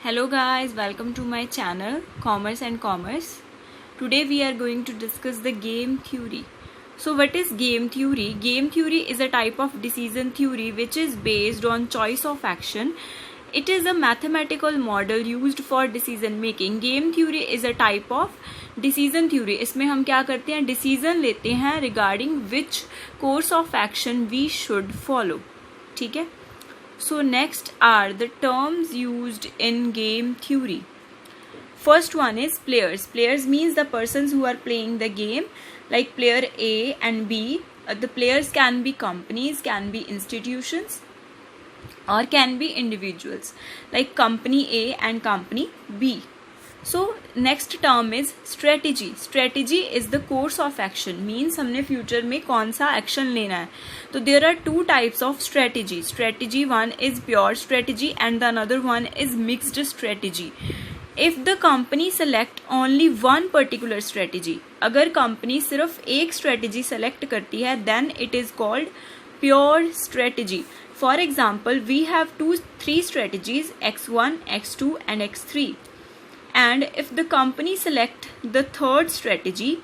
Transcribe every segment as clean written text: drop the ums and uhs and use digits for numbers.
Hello guys, welcome to my channel Commerce and Commerce. Today we are going to discuss the game theory. So what is game theory? Game theory is a type of decision theory which is based on choice of action. It is a mathematical model used for decision making. Game theory is a type of decision theory. इसमें हम क्या करते हैं, decision लेते हैं regarding which course of action we should follow. ठीक है. So next are the terms used in game theory. First one is players. Players means the persons who are playing the game, like player A and B. The players can be companies, can be institutions, or can be individuals, like company A and company B. So next term is strategy. Strategy is the course of action, means हमने future में कौन सा action लेना है. तो there are two types of strategy. Strategy one is pure strategy and the another one is mixed strategy. If the company select only one particular strategy, अगर company सिर्फ एक strategy select करती है, then it is called pure strategy. For example, we have three strategies, X1, X2 and X3. And if the company select the third strategy,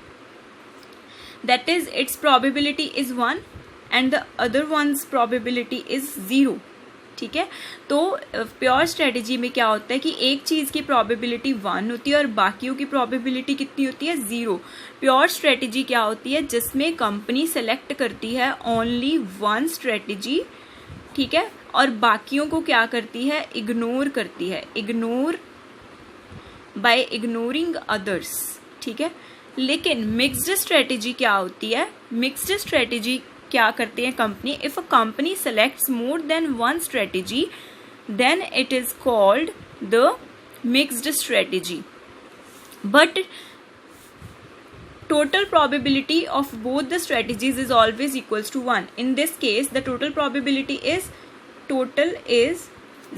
that is its probability is 1 and the other one's probability is 0. ठीक है. तो pure strategy में क्या होता है कि एक चीज की प्रोबेबिलिटी 1 होती है और बाकियों की प्रोबेबिलिटी कितनी होती है, 0. प्योर स्ट्रेटेजी क्या होती है, जिसमें कंपनी सेलेक्ट करती है ओनली वन स्ट्रेटेजी, ठीक है, और बाकियों को क्या करती है, इग्नोर करती है, इग्नोर बाय इग्नोरिंग अदर्स. ठीक है. लेकिन मिक्स्ड स्ट्रेटेजी क्या होती है, मिक्स्ड स्ट्रेटेजी क्या करती है company, if a company selects more than one strategy then it is called the mixed strategy. But total probability of both the strategies is always equals to 1. In this case the total probability is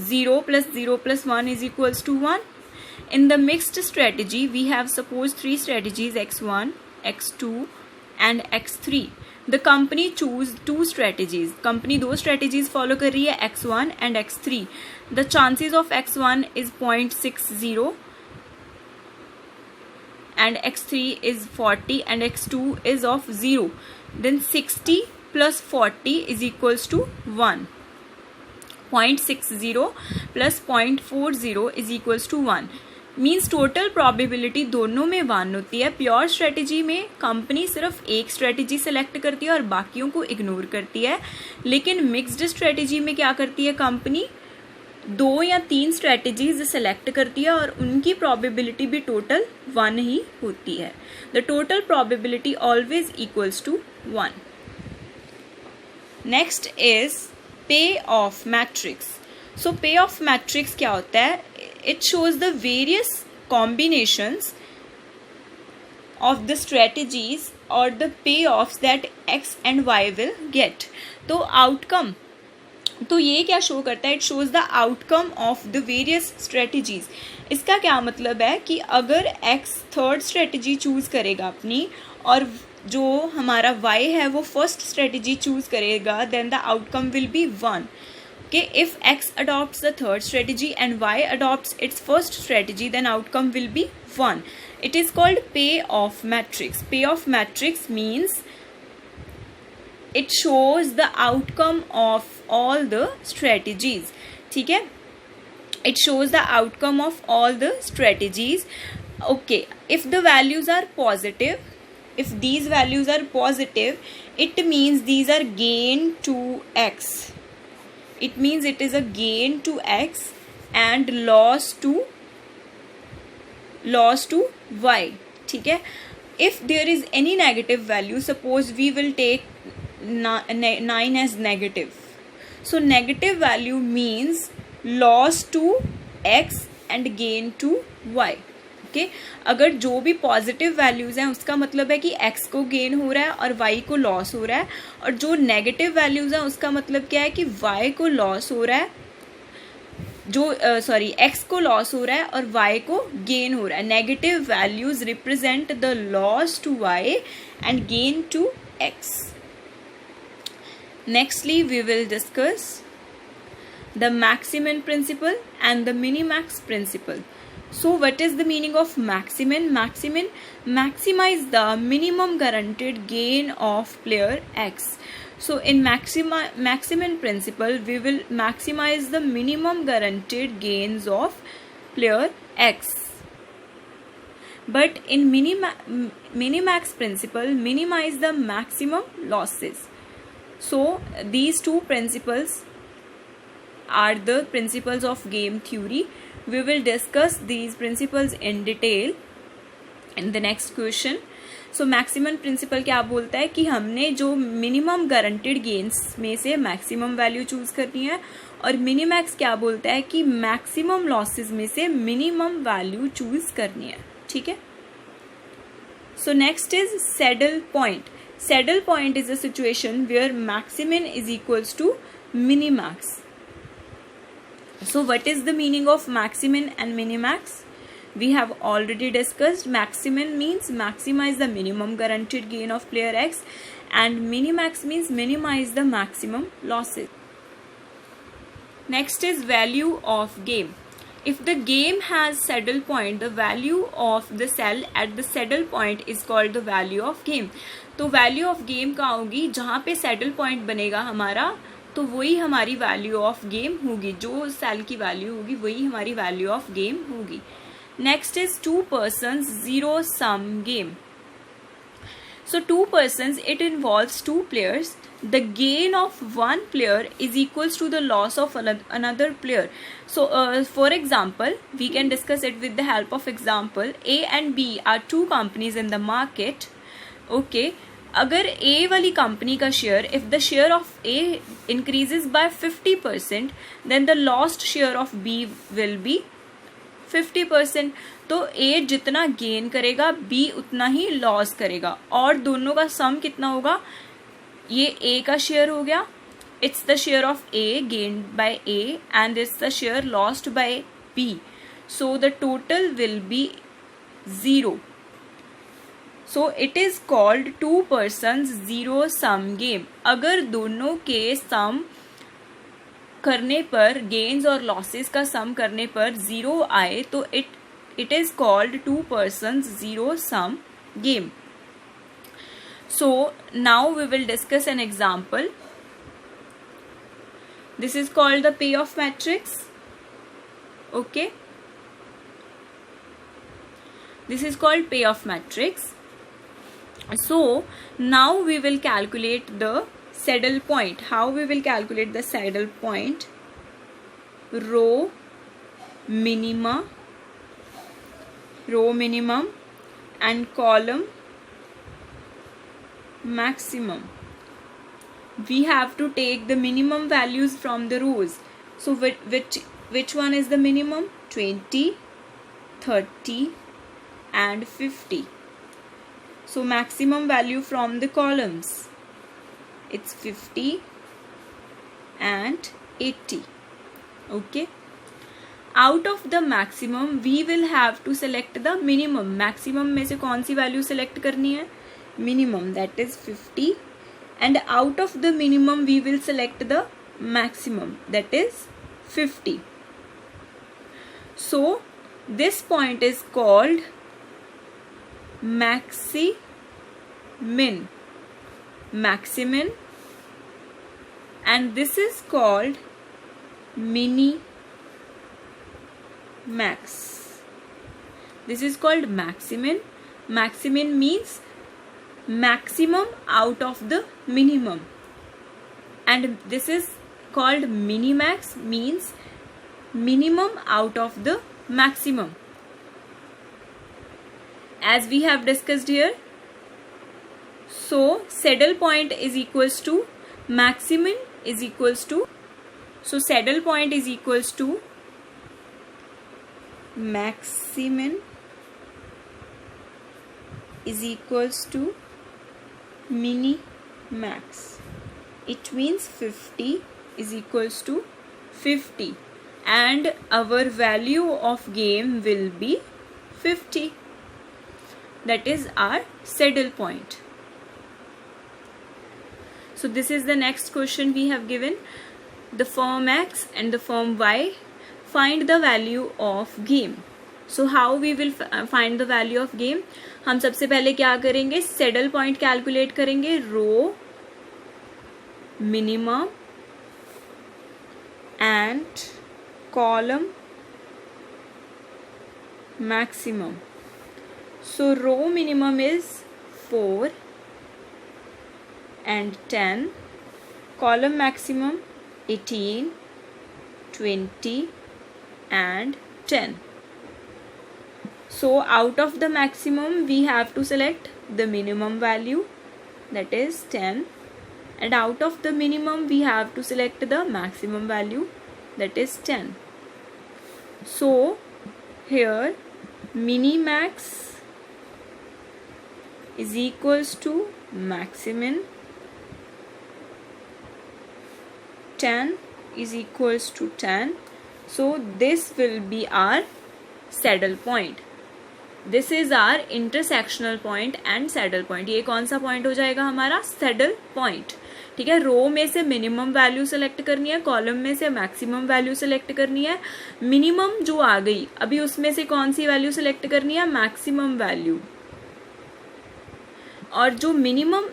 0 plus 0 plus 1 is equals to 1. In the mixed strategy we have suppose three strategies, X1, X2 and X3. The company choose two strategies. Company दो strategies follow कर रही है, X1 and X3. The chances of X1 is 0.60 and X3 is 40 and X2 is of 0. Then 60 plus 40 is equals to 1. 0.60 plus 0.40 is equals to 1. Means total probability दोनों में 1 होती है. Pure strategy में company सिर्फ एक स्ट्रेटेजी सेलेक्ट करती है और बाकियों को इग्नोर करती है. लेकिन मिक्स्ड स्ट्रेटेजी में क्या करती है कंपनी, 2 या 3 स्ट्रेटेजीज सेलेक्ट करती है और उनकी प्रोबेबिलिटी भी टोटल 1 ही होती है. The total probability always equals to 1. Next is payoff matrix. So payoff matrix क्या होता है, it shows the various combinations of the strategies or the payoffs that X and Y will get. तो outcome, तो ये क्या show करता है, it shows the outcome of the various strategies. इसका क्या मतलब है कि अगर X थर्ड स्ट्रेटेजी चूज करेगा अपनी और जो हमारा Y है वो फर्स्ट स्ट्रेटेजी चूज करेगा, then the outcome will be 1. Okay, if X adopts the third strategy and Y adopts its first strategy, then outcome will be 1. It is called payoff matrix. Payoff matrix means it shows the outcome of all the strategies. ठीक है, it shows the outcome of all the strategies. Okay, if the values are positive, if these values are positive, it means these are gain to X. It means it is a gain to X and loss to Y. ठीक है. If there is any negative value, suppose we will take 9 as negative. So negative value means loss to X and gain to Y. Okay? अगर जो भी positive values हैं उसका मतलब है कि x को गेन हो रहा है और y को लॉस हो रहा है, और जो नेगेटिव वैल्यूज हैं उसका मतलब क्या है कि y को लॉस हो रहा है, x को लॉस हो रहा है और y को गेन हो रहा है. Negative values represent the loss to y and gain to x. Nextly we will discuss the maximum principle and the minimax principle. So what is the meaning of maximum? Maximize the minimum guaranteed gain of player X. So in maximum principle, we will maximize the minimum guaranteed gains of player X. But in minimax principle, minimize the maximum losses. So these two principles are the principles of game theory. We will discuss these principles in detail in the next question. So maximum principle क्या बोलता है कि हमने जो minimum guaranteed gains में से maximum value choose करनी है, और मिनिमैक्स क्या बोलता है कि मैक्सिमम लॉसेस में से मिनिमम वैल्यू चूज करनी है. ठीक है. So next is saddle point. Saddle point is a situation where maximum is equals to minimax. So what is the meaning of maximum and minimax? We have already discussed. Maximum means maximize the minimum guaranteed gain of player X, and minimax means minimize the maximum losses. Next is value of game. If the game has saddle point, the value of the cell at the saddle point is called the value of game. तो value of game कहाँ होगी? जहाँ पे saddle point बनेगा हमारा, तो वही हमारी वैल्यू ऑफ गेम होगी. जो सेल की वैल्यू होगी वही हमारी वैल्यू ऑफ गेम होगी. Next is two persons zero sum game. So two persons, it involves two players. The gain of one player is equals to the loss of another player. So for example, we can discuss it with the help of example. A and B are two companies in the market. Okay, अगर A वाली company का share, if the share of A increases bye 50%, then the lost share of B will be 50%. तो ए जितना gain करेगा B उतना ही loss करेगा, और दोनों का सम कितना होगा? ये ए का शेयर हो गया, it's the share of A gained by A, and it's the share lost by B. So the total will be 0. So it is called two persons zero sum game. अगर दोनों के सम करने पर, गेन्स और losses का सम करने पर 0 आए, तो it is called two persons zero sum game. So now we will discuss an example. This is called the payoff matrix. Okay, this is called payoff matrix. So now we will calculate the saddle point. How we will calculate the saddle point? Row minimum and column maximum. We have to take the minimum values from the rows. So which one is the minimum? 20, 30 and 50. So maximum value from the columns, it's 50 and 80. Okay. Out of the maximum, we will have to select the minimum. Maximum में से कौन सी value select करनी है? Minimum, that is 50. And out of the minimum, we will select the maximum, that is 50. So this point is called maximin, and this is called minimax. This is called maximum. Maximum means maximum out of the minimum, and this is called minimax, means minimum out of the maximum. As we have discussed here, so saddle point is equals to maximum is equals to, so saddle point is equals to maximum is equals to minimax. It means 50 is equals to 50, and our value of game will be 50. That is our saddle point. So this is the next question we have given. the firm X and the firm Y. Find the value of game. So how we will find the value of game? हम सबसे पहले क्या करेंगे, saddle point calculate करेंगे, row minimum and column maximum. So row minimum is 4 and 10, column maximum 18, 20 and 10. So out of the maximum we have to select the minimum value, that is 10, and out of the minimum we have to select the maximum value, that is 10. So here minimax is equals to maximum, 10 is equals to 10. So this will be our saddle point. This is our intersectional point and saddle point. ये कौन सा point हो जाएगा हमारा, saddle point. ठीक है, रो में से मिनिमम वैल्यू सेलेक्ट करनी है, कॉलम में से मैक्सिमम वैल्यू सेलेक्ट करनी है. मिनिमम जो आ गई अभी उसमें से कौन सी वैल्यू सेलेक्ट करनी है, मैक्सिमम वैल्यू. और जो मिनिमम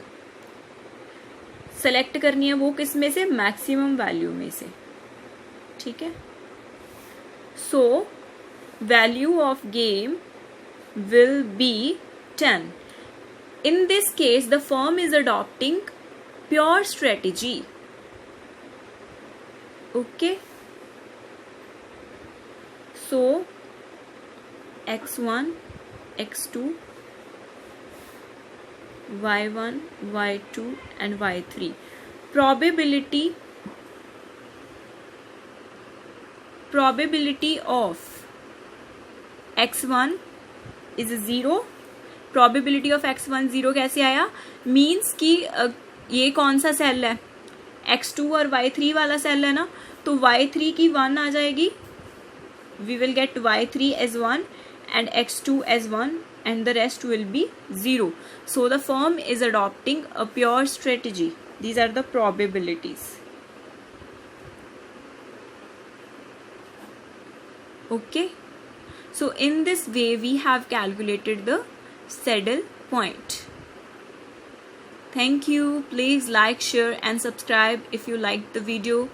सेलेक्ट करनी है वो किस में से, मैक्सिमम वैल्यू में से. ठीक है, so value of game will be 10. In this case, the firm is adopting pure strategy. Okay. So, x1, x2, y1, y2 and y3. Probability of x1 is 0. Probability of x1 0 कैसे आया, means कि ये कौन सा cell है, x2 और y3 वाला cell है ना, तो y3 की 1 आ जाएगी, we will get y3 as 1 and x2 as 1 and the rest will be 0. So the firm is adopting a pure strategy. These are the probabilities. Okay. So in this way we have calculated the saddle point. Thank you. Please like, share and subscribe if you liked the video.